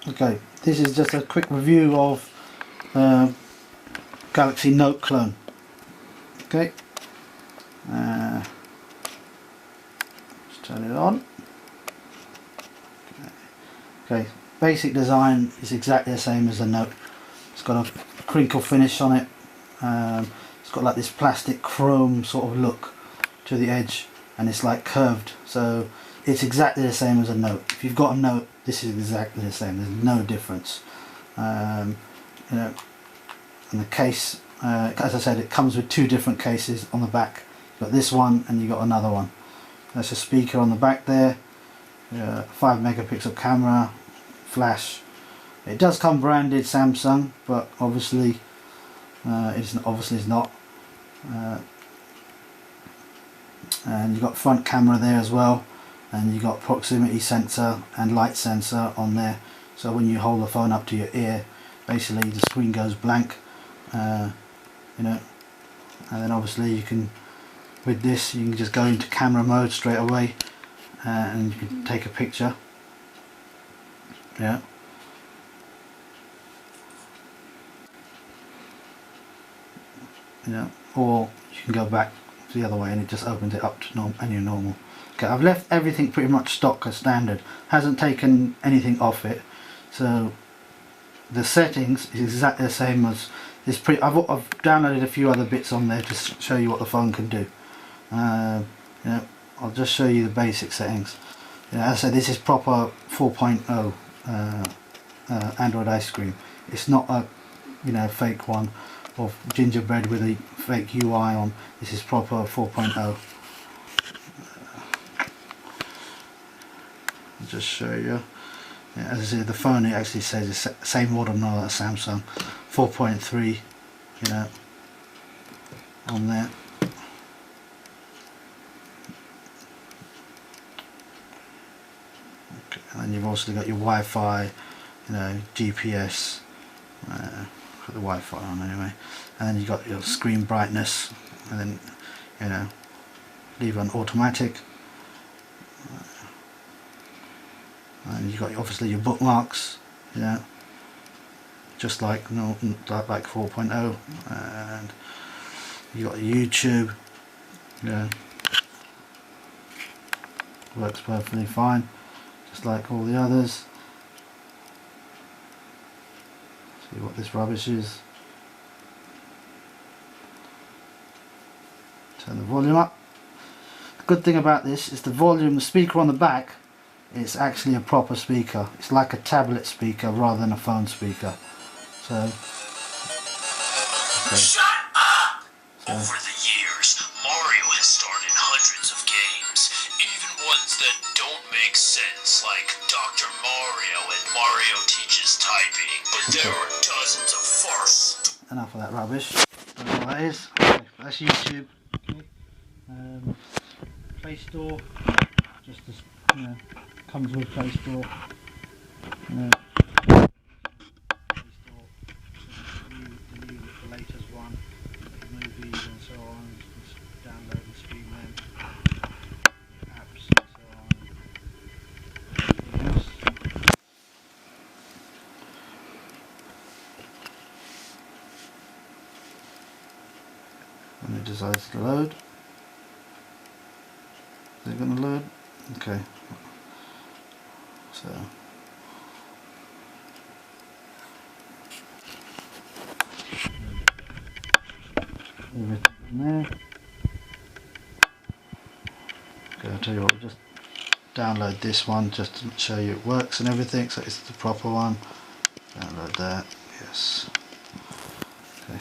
Okay, this is just a quick review of Galaxy Note clone. Okay, let's turn it on. Okay, basic design is exactly the same as the Note. It's got a crinkle finish on it. It's got like this plastic chrome sort of look to the edge, and it's like curved, so it's exactly the same as a Note. If you've got a Note, this is exactly the same. There's no difference. You know, and the case, as I said, it comes with two different cases on the back. You've got this one and you got another one. There's a speaker on the back there, 5 megapixel camera, flash. It does come branded Samsung, but obviously it's not. And you've got front camera there as well, and you've got proximity sensor and light sensor on there, so when you hold the phone up to your ear, basically the screen goes blank. You know, and then obviously you can, with this you can just go into camera mode straight away, and you can take a picture. Yeah. You know, or you can go back the other way and it just opens it up to normal. Okay, I've left everything pretty much stock as standard, hasn't taken anything off it, so the settings is exactly the same as this. I've downloaded a few other bits on there to show you what the phone can do. You know, I'll just show you the basic settings. You know, as I said, this is proper 4.0 Android ice cream. It's not a fake one of gingerbread with a fake UI on. This is proper 4.0. I'll just show you. Yeah, as I said, the phone, it actually says it's the same model now as Samsung, 4.3, you know, on there. Okay, and then you've also got your Wi-Fi, you know, GPS. Put the Wi-Fi on anyway, and then you've got your screen brightness, and then you know, leave on automatic, and you've got obviously your bookmarks, you know, just like 4.0, and you got YouTube, you know, works perfectly fine, just like all the others. See what this rubbish is. Turn the volume up. The good thing about this is the volume, the speaker on the back, it's actually a proper speaker. It's like a tablet speaker rather than a phone speaker. So, okay. Shut up! Over the years, Mario has starred in hundreds of games, even ones that don't make sense, like Dr. Mario and Mario Teaches Typing. But there are dozens of farce. Enough of that rubbish. Don't know what that is. Okay, that's YouTube. Okay. Play Store, just as, you know, comes with Play Store. You know, Play Store, the latest one, like movies and so on. Just download and stream them, apps and so on. Yes. When it decides to load. Is it going to load? Okay. So. Leave it in there. Okay, I'll tell you what, we'll just download this one just to show you it works and everything, so it's the proper one. Download that, yes. Okay.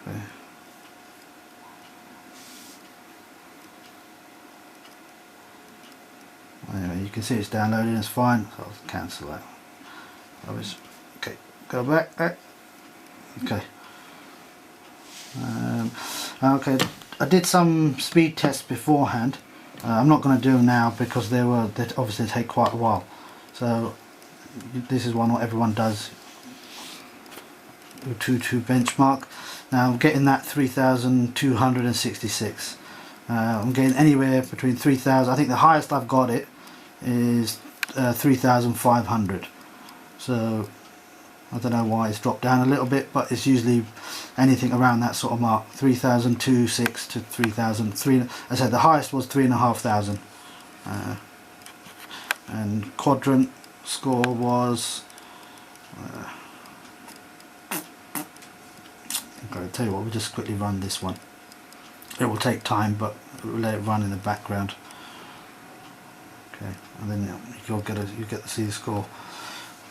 Okay. Anyway, you can see it's downloading, it's fine, so I'll cancel that. Okay, go back. Okay. Okay, I did some speed tests beforehand. I'm not going to do them now because they obviously take quite a while. So this is one what everyone does to benchmark. Now I'm getting that 3,266. I'm getting anywhere between 3,000. I think the highest I've got it is 3,500. so I don't know why it's dropped down a little bit, but it's usually anything around that sort of mark, 3,206 to 3,000. I said the highest was 3,500, and quadrant score was. I'm going to tell you what. We'll just quickly run this one. It will take time, but we'll let it run in the background. Okay, and then you get to see the score.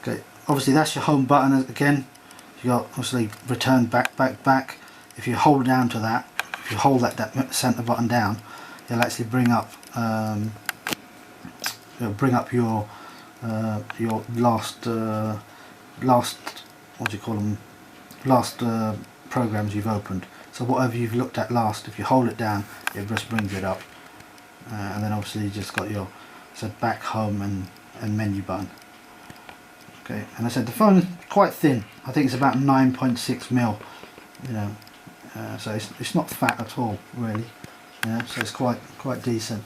Okay, obviously that's your home button again. You got obviously return back. If you hold down to that, if you hold that center button down, it'll actually bring up your last what do you call them? Last programs you've opened. So whatever you've looked at last, if you hold it down, it just brings it up. And then obviously you just got your back, home, and menu button. Okay, and I said the phone is quite thin. I think it's about 9.6 mil. You know, so it's not fat at all, really. You know, so it's quite decent.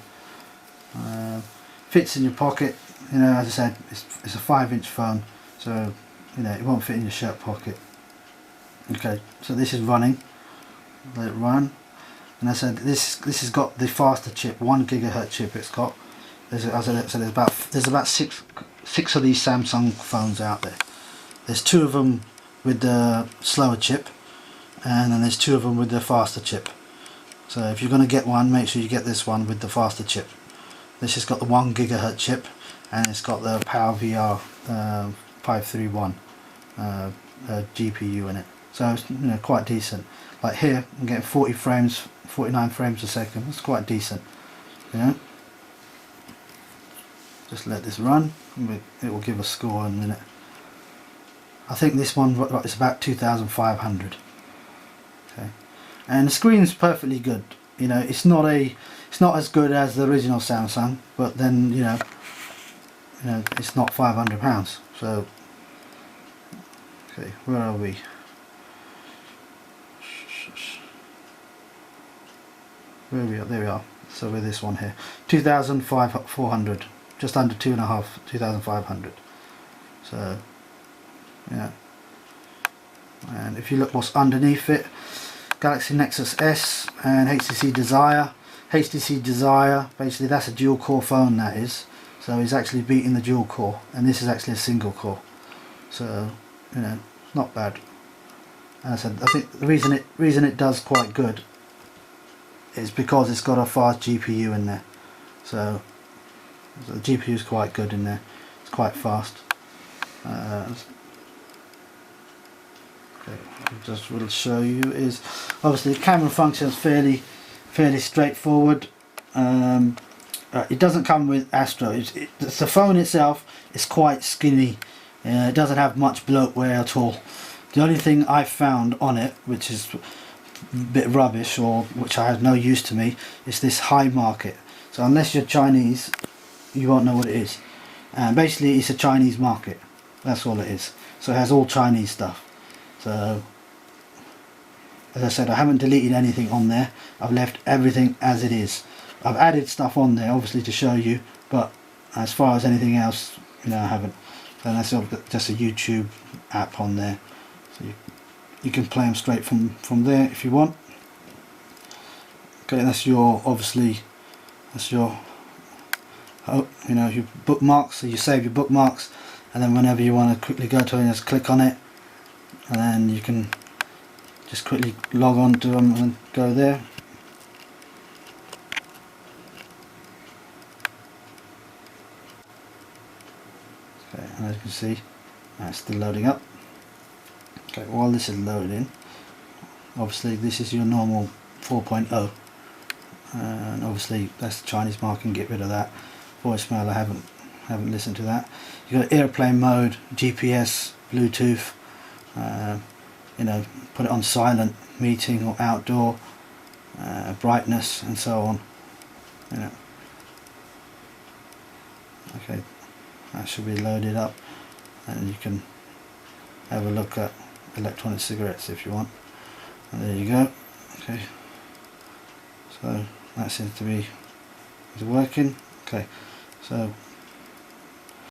Fits in your pocket. You know, as I said, it's a 5-inch phone, so you know it won't fit in your shirt pocket. Okay, so this is running. Let it run. And I said this has got the faster chip, 1 GHz chip. It's got. As I said, there's about six of these Samsung phones out there. There's 2 of them with the slower chip, and then there's 2 of them with the faster chip. So if you're going to get one, make sure you get this one with the faster chip. This has got the 1 GHz chip, and it's got the PowerVR 531 GPU in it. So it's, you know, quite decent. Like here, I'm getting 49 frames a second. That's quite decent. You know. Just let this run. It will give a score in a minute. I think this one is about 2,500. Okay, and the screen's perfectly good. You know, it's not as good as the original Samsung, but then you know, it's not £500. So, okay, where are we? Where are we? There we are. So with this one here, 2,400. Just under 2,500. So yeah, and if you look what's underneath it, Galaxy Nexus S and HTC Desire. HTC Desire, basically that's a dual core phone, that is. So he's actually beating the dual core, and this is actually a single core. So you know, not bad. And I said I think the reason it does quite good is because it's got a fast GPU in there. So the GPU is quite good in there. It's quite fast. Okay, just will show you is obviously the camera function is fairly straightforward. It doesn't come with Astro. The phone itself is quite skinny. It doesn't have much bloatware at all. The only thing I've found on it, which is a bit rubbish or which I have no use to me, is this high market. So unless you're Chinese, you won't know what it is. And basically it's a Chinese market. That's all it is. So it has all Chinese stuff. So as I said, I haven't deleted anything on there. I've left everything as it is. I've added stuff on there obviously to show you, but as far as anything else, you know, I haven't. And that's just a YouTube app on there. So you can play them straight from there if you want. Okay, that's your you know, your bookmarks. So you save your bookmarks, and then whenever you want to quickly go to it, just click on it, and then you can just quickly log on to them and go there. Okay, and as you can see, it's still loading up. Okay, while this is loading, obviously this is your normal 4.0, and obviously that's the Chinese market. Get rid of that. Voicemail, I haven't listened to that. You've got airplane mode, GPS, Bluetooth, you know, put it on silent, meeting or outdoor, brightness and so on. You know. Okay, that should be loaded up, and you can have a look at electronic cigarettes if you want. And there you go. Okay, so that seems to be working. Okay, so